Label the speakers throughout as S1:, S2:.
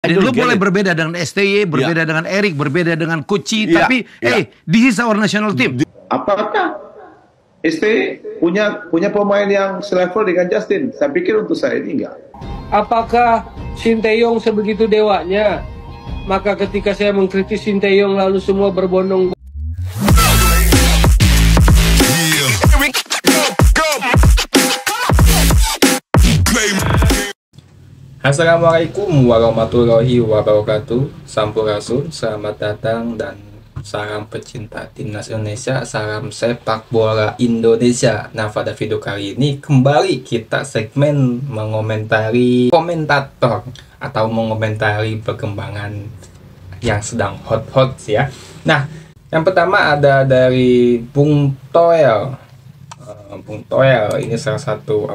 S1: Lu boleh berbeda dengan STY, berbeda dengan Erik, berbeda dengan Kuci, tapi this is our national team.
S2: Apakah STY punya pemain yang selevel dengan Justin? Saya pikir untuk saya ini enggak.
S3: Apakah Sinteyong sebegitu dewanya? Maka ketika saya mengkritik Sinteyong lalu semua berbondong.
S4: Assalamualaikum warahmatullahi wabarakatuh. Sampurasun, selamat datang dan salam pecinta timnas Indonesia, salam sepak bola Indonesia. Nah, pada video kali ini kembali kita segmen mengomentari komentator atau mengomentari perkembangan yang sedang hot-hot ya. Nah, yang pertama ada dari Bung Toel. Bung Toel ini salah satu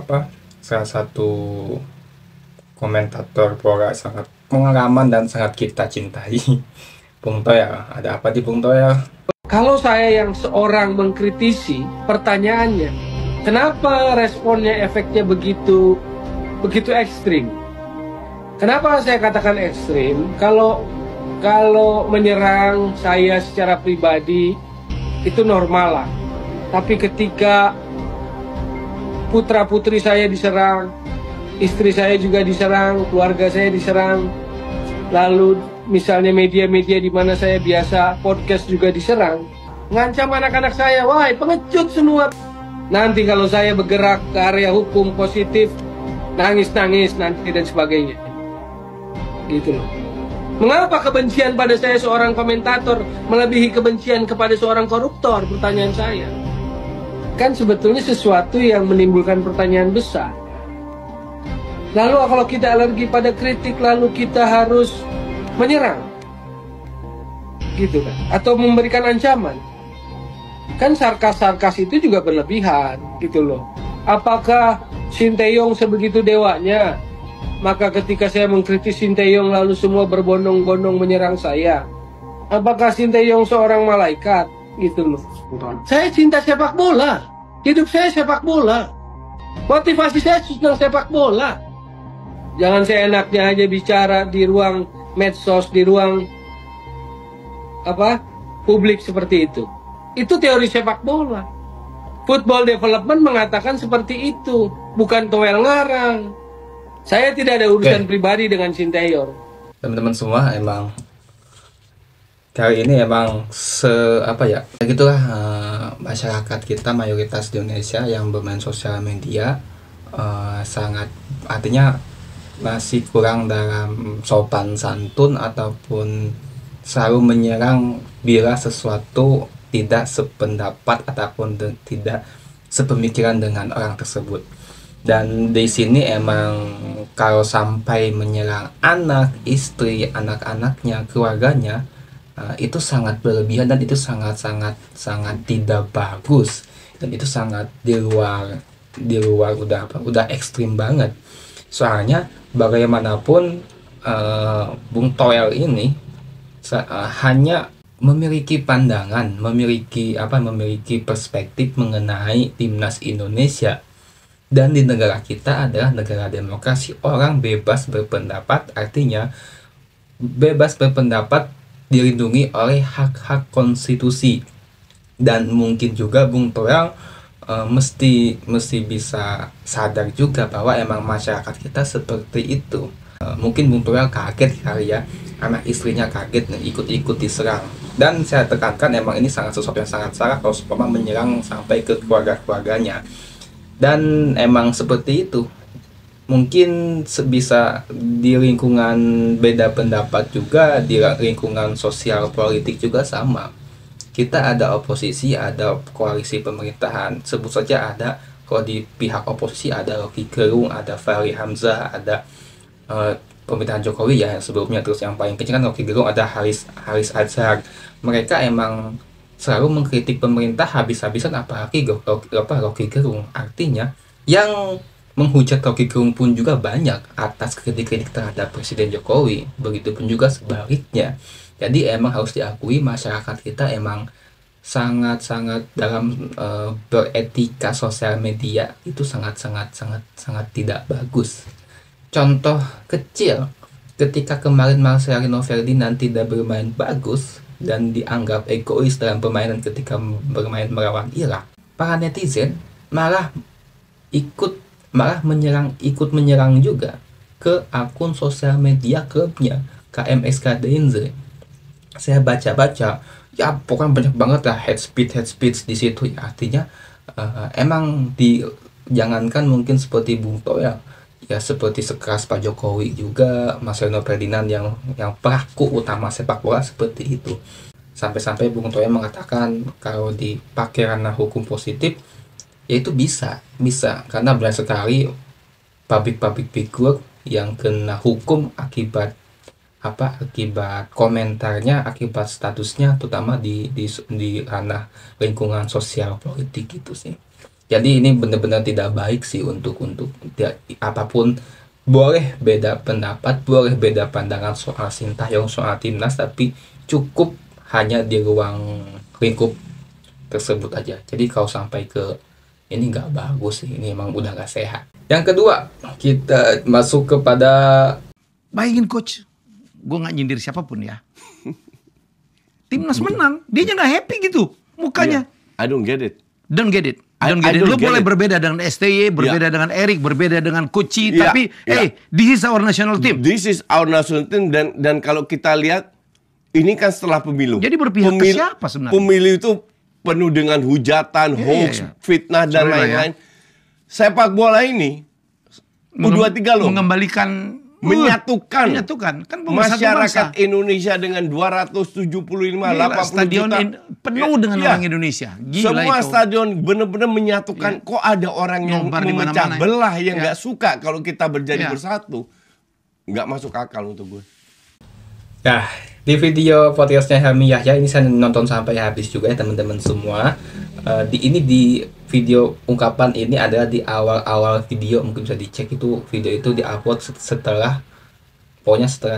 S4: komentator bola sangat pengalaman dan sangat kita cintai. Bung Toel, ada apa di Bung Toel?
S3: Kalau saya yang seorang mengkritisi, pertanyaannya, kenapa responnya efeknya begitu ekstrim? Kenapa saya katakan ekstrim? Kalau menyerang saya secara pribadi itu normal lah. Tapi ketika putra-putri saya diserang, istri saya juga diserang, keluarga saya diserang, lalu misalnya media-media di mana saya biasa podcast juga diserang, ngancam anak-anak saya, wah pengecut semua. Nanti kalau saya bergerak ke area hukum positif, nangis-nangis nanti dan sebagainya. Gitu loh. Mengapa kebencian pada saya seorang komentator melebihi kebencian kepada seorang koruptor? Pertanyaan saya. Kan sebetulnya sesuatu yang menimbulkan pertanyaan besar. Lalu kalau kita alergi pada kritik, lalu kita harus menyerang, gitu kan? Atau memberikan ancaman. Kan sarkas-sarkas itu juga berlebihan, gitu loh. Apakah Sinteyong sebegitu dewanya? Maka ketika saya mengkritik Sinteyong lalu semua berbondong-bondong menyerang saya. Apakah Sinteyong seorang malaikat? Gitu loh. Saya cinta sepak bola. Hidup saya sepak bola. Motivasi saya tentang sepak bola. Jangan seenaknya aja bicara di ruang medsos, di ruang publik seperti itu. Itu teori sepak bola. Football Development mengatakan seperti itu, bukan Toel ngarang. Saya tidak ada urusan pribadi dengan Sinteyong.
S4: Teman-teman semua, emang kali ini emang begitulah masyarakat kita, mayoritas di Indonesia yang bermain sosial media sangat, artinya masih kurang dalam sopan santun ataupun selalu menyerang bila sesuatu tidak sependapat ataupun tidak sepemikiran dengan orang tersebut. Dan di sini emang kalau sampai menyerang anak, istri, anak-anaknya, keluarganya, itu sangat berlebihan dan itu sangat tidak bagus, dan itu sangat di luar udah ekstrim banget. Soalnya bagaimanapun Bung Toel ini hanya memiliki pandangan, memiliki perspektif mengenai timnas Indonesia, dan di negara kita adalah negara demokrasi, orang bebas berpendapat, artinya bebas berpendapat dilindungi oleh hak-hak konstitusi. Dan mungkin juga Bung Toel mesti bisa sadar juga bahwa emang masyarakat kita seperti itu. Mungkin Bung Toel kaget kali ya, anak istrinya kaget ikut-ikut diserang. Dan saya tekankan emang ini sesuatu yang sangat salah kalau seumpama menyerang sampai ke keluarganya. Dan emang seperti itu. Mungkin bisa di lingkungan beda pendapat juga, di lingkungan sosial politik juga sama. Kita ada oposisi, ada koalisi pemerintahan. Sebut saja ada, kalau di pihak oposisi ada Rocky Gerung, ada Fahri Hamzah, ada pemerintahan Jokowi ya sebelumnya. Terus yang paling kecil kan Rocky Gerung, ada Haris Azhar. Mereka emang selalu mengkritik pemerintah habis-habisan, apalagi Rocky Gerung. Artinya yang menghujat Rocky Gerung pun juga banyak atas kritik-kritik terhadap Presiden Jokowi. Begitupun juga sebaliknya. Jadi emang harus diakui masyarakat kita emang sangat dalam beretika sosial media itu sangat tidak bagus. Contoh kecil, ketika kemarin Marcelino Ferdinand tidak bermain bagus dan dianggap egois dalam permainan ketika bermain melawan Irak, para netizen malah ikut menyerang juga ke akun sosial media klubnya KMSK Denze. Saya baca-baca, ya pokoknya banyak banget lah head speech di situ ya. Artinya emang jangankan mungkin seperti Bung Toel, ya seperti sekeras Pak Jokowi juga Marcelino Ferdinand yang pelaku utama sepak bola seperti itu. Sampai-sampai Bung Toel mengatakan kalau dipakai ranah hukum positif, ya itu bisa karena banyak sekali public figure yang kena hukum akibat komentarnya, akibat statusnya, terutama di ranah lingkungan sosial politik gitu sih. Jadi ini benar-benar tidak baik sih untuk apapun. Boleh beda pendapat, boleh beda pandangan soal Sintayong, soal timnas, tapi cukup hanya di ruang lingkup tersebut aja. Jadi kalau sampai ke ini nggak bagus sih, ini emang udah nggak sehat. Yang kedua, kita masuk kepada
S1: Bayangin coach, gue nggak nyindir siapapun ya. Timnas menang, dia nggak happy gitu mukanya.
S5: Yeah, I don't get it.
S1: Don't get it.
S5: I
S1: Don't get it.
S5: don't
S1: Lu
S5: get
S1: boleh
S5: it.
S1: berbeda dengan STY, berbeda dengan Erik, berbeda dengan Kuci,
S5: Yeah,
S1: tapi
S5: yeah.
S1: this is our national team.
S5: This is our national team, dan kalau kita lihat ini kan setelah pemilu.
S1: Jadi berpihak ke siapa sebenarnya?
S5: Pemilu itu penuh dengan hujatan, hoax, fitnah dan
S1: Seru lah ya.
S5: lain-lain. Sepak bola ini U23 loh
S1: Mengembalikan
S5: menyatukan
S1: kan pemersatu
S5: masyarakat
S1: bangsa.
S5: Indonesia dengan 275
S1: Gila,
S5: 80
S1: stadion
S5: juta
S1: penuh dengan
S5: Ya.
S1: orang Indonesia. Gila
S5: Semua
S1: itu.
S5: stadion benar-benar menyatukan. Kok ada orang yang
S1: Nyobar di
S5: memecah
S1: mana-mana.
S5: belah yang
S1: Ya.
S5: nggak suka kalau kita berjadi
S1: Ya.
S5: bersatu? Nggak masuk akal untuk gue.
S4: Nah, di video podcastnya Helmi Yahya ini saya nonton sampai habis juga ya teman-teman semua. Di video ungkapan ini adalah di awal-awal video, mungkin bisa dicek itu video itu diupload setelah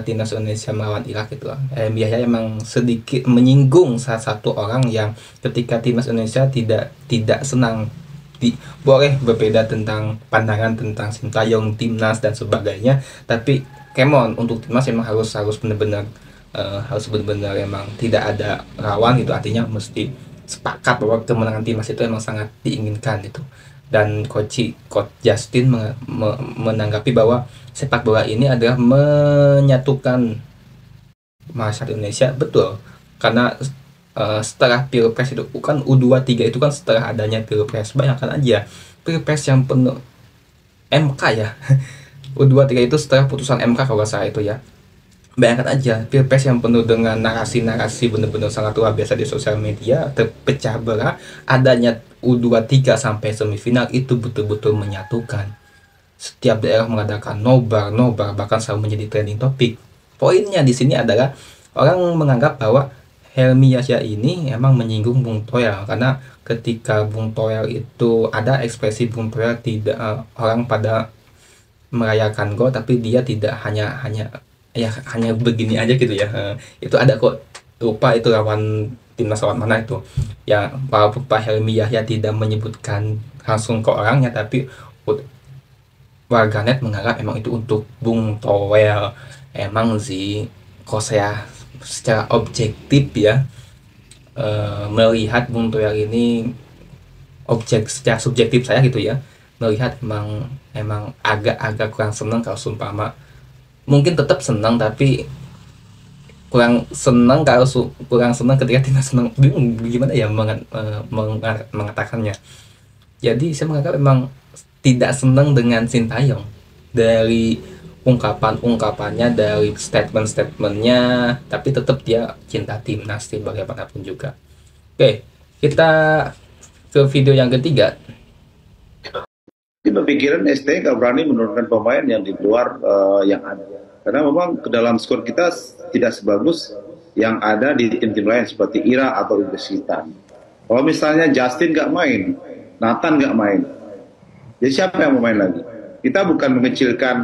S4: timnas Indonesia melawan Irak itu. Helmi Yahya emang sedikit menyinggung salah satu orang yang ketika timnas Indonesia tidak senang. Boleh berbeda tentang pandangan tentang Sintayong, timnas dan sebagainya, tapi Kemon untuk timnas emang harus benar-benar emang tidak ada lawan gitu. Artinya mesti sepakat bahwa kemenangan timnas itu emang sangat diinginkan itu. Dan Coach Justin menanggapi bahwa sepak bola ini adalah menyatukan masyarakat Indonesia. Betul, karena setelah Pilpres itu kan U23 itu kan setelah adanya Pilpres, bayangkan aja Pilpres yang penuh MK ya. U23 itu setelah putusan MK kalau nggak salah itu ya. Bayangkan aja Pilpres yang penuh dengan narasi-narasi benar-benar sangat luar biasa di sosial media, terpecah belah, adanya U23 sampai semifinal itu betul-betul menyatukan. Setiap daerah mengadakan nobar, bahkan selalu menjadi trending topik. Poinnya di sini adalah orang menganggap bahwa Helmi Yahya ini emang menyinggung Bung Toel, karena ketika Bung Toel itu ada ekspresi Bung Toel tidak orang pada merayakan gol, tapi dia tidak hanya begini aja gitu ya. Itu ada kok, lupa itu lawan timnas lawan mana itu ya. Walaupun Pak Helmi Yahya tidak menyebutkan langsung ke orangnya, tapi warganet menganggap emang itu untuk Bung Toel. Emang sih kok saya secara objektif ya melihat Bung Toel ini secara subjektif saya gitu ya, melihat emang agak kurang senang kalau sumpama. Mungkin tetap senang tapi kurang senang ketika timnas senang. Bingung gimana ya mengatakannya. Jadi saya menganggap memang tidak senang dengan Sintayong dari ungkapannya, dari statementnya, tapi tetap dia cinta timnas sih bagaimanapun juga. Oke, kita ke video yang ketiga.
S2: Ini berpikiran ST nggak berani menurunkan pemain yang di luar yang ada. Karena memang ke dalam skor kita tidak sebagus yang ada di tim-tim lain seperti Irak atau Uzbekistan. Kalau misalnya Justin nggak main, Nathan nggak main, jadi siapa yang mau main lagi? Kita bukan mengecilkan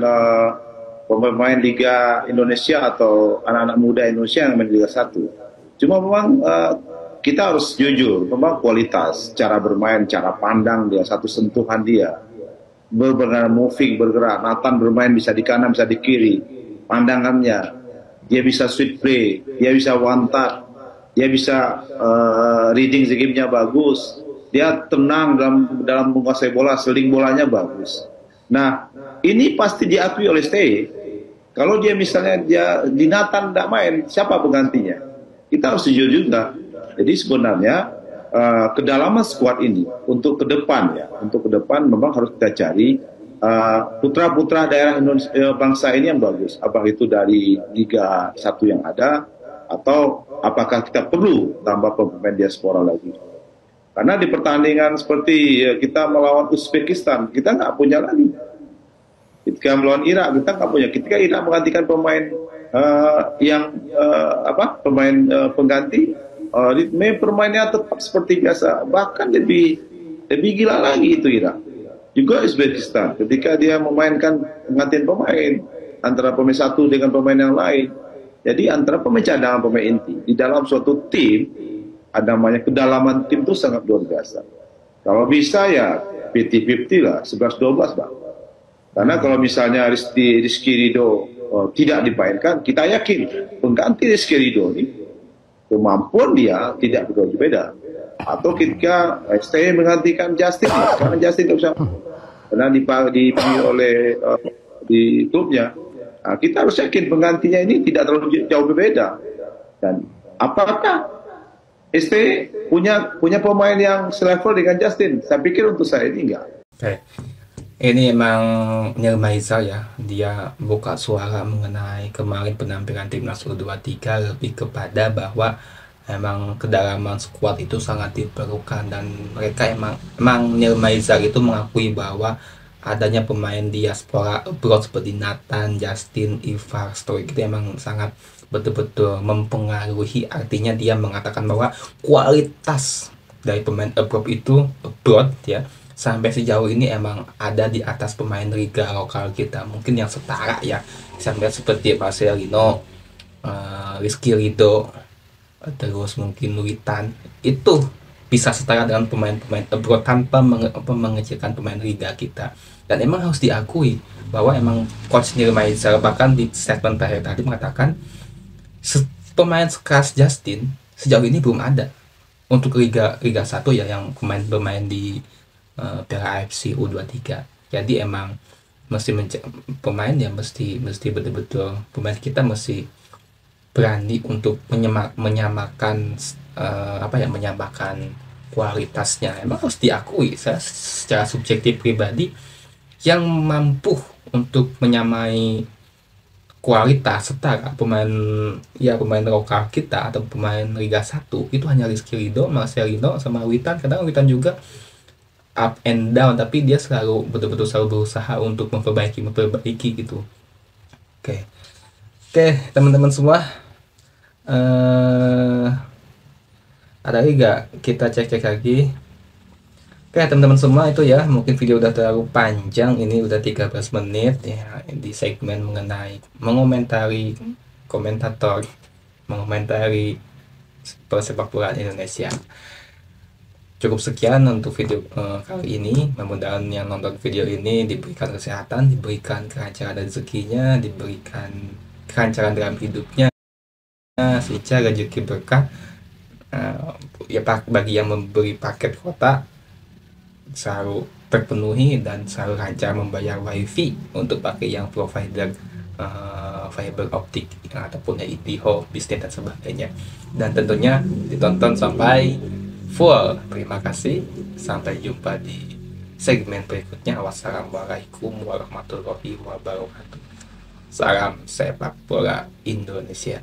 S2: pemain Liga Indonesia atau anak-anak muda Indonesia yang main Liga 1. Cuma memang kita harus jujur, memang kualitas, cara bermain, cara pandang dia, satu sentuhan dia, bergerak, moving, bergerak. Nathan bermain bisa di kanan, bisa di kiri. pandangannya, dia bisa sweet play, dia bisa one touch, dia bisa reading the game-nya bagus, dia tenang dalam menguasai bola, seling bolanya bagus. Nah, ini pasti diakui oleh STY. Kalau dia misalnya di Nathan tidak main, siapa penggantinya? Kita harus jujur juga. Jadi sebenarnya kedalaman skuad ini untuk ke depan memang harus kita cari putra-putra daerah Indonesia, bangsa ini yang bagus. Apakah itu dari Liga 1 yang ada, atau apakah kita perlu tambah pemain diaspora lagi? Karena di pertandingan seperti kita melawan Uzbekistan, kita nggak punya lagi. Ketika melawan Irak, kita nggak punya. Ketika Irak menggantikan pemain pemain pengganti, ritme permainnya tetap seperti biasa, bahkan lebih gila lagi itu Irak. Juga Uzbekistan, ketika dia memainkan penggantian pemain antara pemain satu dengan pemain yang lain, jadi antara pemain cadangan pemain inti di dalam suatu tim, ada namanya kedalaman tim itu sangat luar biasa. Kalau bisa ya 50-50 lah, 11-12 Bang. Karena kalau misalnya Rizky Ridho tidak dimainkan, kita yakin pengganti Rizky Ridho ini kemampuan dia tidak begitu beda. Atau ketika STY menggantikan Justin, karena Justin tidak bisa, karena dipanggil oleh di klubnya, nah, kita harus yakin penggantinya ini tidak terlalu jauh berbeda. Dan apakah STY punya pemain yang selevel dengan Justin? Saya pikir untuk saya ini enggak.
S4: Oke. Ini emang Nirmaiza ya, dia buka suara mengenai kemarin penampilan timnas U23 lebih kepada bahwa emang kedalaman skuad itu sangat diperlukan, dan mereka emang Nirmaiza itu mengakui bahwa adanya pemain diaspora abroad seperti Nathan, Justin, Ivar, Stoik itu emang sangat betul-betul mempengaruhi. Artinya dia mengatakan bahwa kualitas dari pemain abroad ya, sampai sejauh ini emang ada di atas pemain liga lokal kita, mungkin yang setara ya, sampai seperti Marcelino, Rizky Ridho, terus mungkin Witan, itu bisa setara dengan pemain-pemain abroad tanpa mengecilkan pemain liga kita. Dan emang harus diakui bahwa emang coach Nirmaiza bahkan di statement terakhir tadi mengatakan pemain sekelas Justin sejauh ini belum ada untuk Liga 1 ya, yang bermain di Piala AFC U23. Jadi emang pemain ya mesti betul-betul pemain kita mesti berani untuk menyamakan kualitasnya. Emang harus diakui, saya secara subjektif pribadi yang mampu untuk menyamai kualitas setara pemain lokal kita atau pemain Liga 1 itu hanya Rizky Ridho, Marcelino sama Witan. Kadang Witan juga up and down, tapi dia selalu betul-betul selalu berusaha untuk memperbaiki gitu. Oke, teman-teman semua, ada lagi gak? Kita cek lagi. Oke, teman-teman semua, itu ya, mungkin video udah terlalu panjang, ini udah 13 menit ya di segmen mengenai mengomentari persepak bola Indonesia. Cukup sekian untuk video kali ini. Mudah-mudahan yang nonton video ini diberikan kesehatan, diberikan kelancaran rezekinya, diberikan kelancaran dalam hidupnya, secara rezeki berkah. Ya bagi yang memberi paket kuota selalu terpenuhi dan selalu lancar membayar wifi untuk pakai yang provider fiber optik ataupun IPTV, bisnis dan sebagainya. Dan tentunya ditonton sampai full. Terima kasih, sampai jumpa di segmen berikutnya. Wassalamualaikum warahmatullahi wabarakatuh. Salam sepak bola Indonesia.